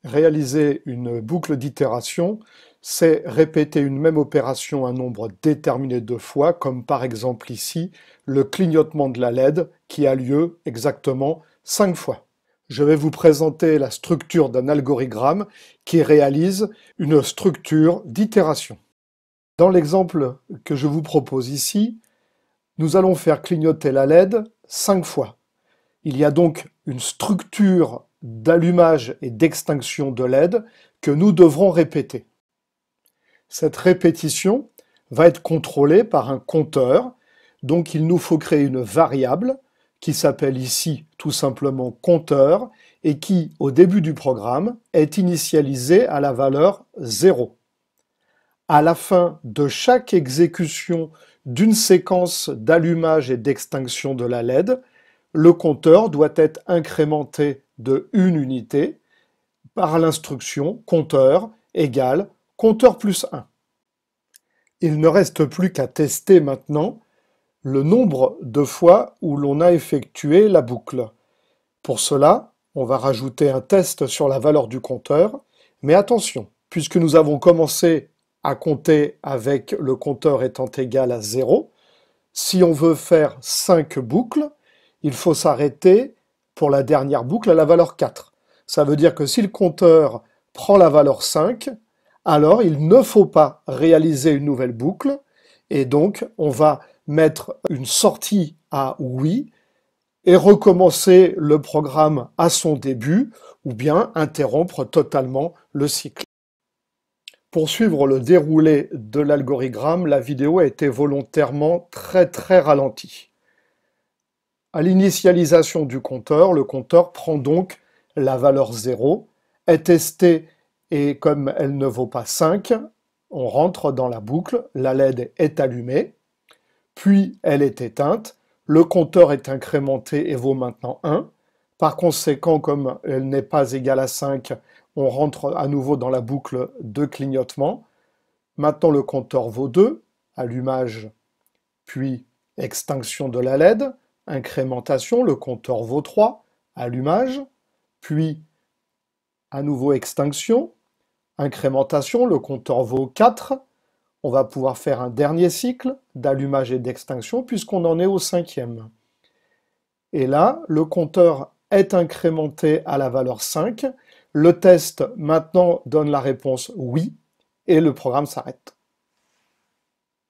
Réaliser une boucle d'itération, c'est répéter une même opération un nombre déterminé de fois, comme par exemple ici, le clignotement de la LED qui a lieu exactement 5 fois. Je vais vous présenter la structure d'un algorithme qui réalise une structure d'itération. Dans l'exemple que je vous propose ici, nous allons faire clignoter la LED 5 fois. Il y a donc une structure d'allumage et d'extinction de LED que nous devrons répéter. Cette répétition va être contrôlée par un compteur, donc il nous faut créer une variable qui s'appelle ici tout simplement compteur et qui, au début du programme, est initialisée à la valeur 0. À la fin de chaque exécution d'une séquence d'allumage et d'extinction de la LED, le compteur doit être incrémenté de 1 unité par l'instruction compteur égale compteur plus 1. Il ne reste plus qu'à tester maintenant le nombre de fois où l'on a effectué la boucle. Pour cela, on va rajouter un test sur la valeur du compteur, mais attention, puisque nous avons commencé à compter avec le compteur étant égal à 0, si on veut faire 5 boucles, il faut s'arrêter pour la dernière boucle à la valeur 4. Ça veut dire que si le compteur prend la valeur 5, alors il ne faut pas réaliser une nouvelle boucle, et donc on va mettre une sortie à oui, et recommencer le programme à son début, ou bien interrompre totalement le cycle. Pour suivre le déroulé de l'algorithme, la vidéo a été volontairement très ralentie. À l'initialisation du compteur, le compteur prend donc la valeur 0, est testé et comme elle ne vaut pas 5, on rentre dans la boucle, la LED est allumée, puis elle est éteinte, le compteur est incrémenté et vaut maintenant 1. Par conséquent, comme elle n'est pas égale à 5, on rentre à nouveau dans la boucle de clignotement. Maintenant, le compteur vaut 2, allumage, puis extinction de la LED, incrémentation, le compteur vaut 3, allumage, puis à nouveau extinction, incrémentation, le compteur vaut 4, on va pouvoir faire un dernier cycle d'allumage et d'extinction puisqu'on en est au 5e. Et là, le compteur est incrémenté à la valeur 5. Le test maintenant donne la réponse oui et le programme s'arrête.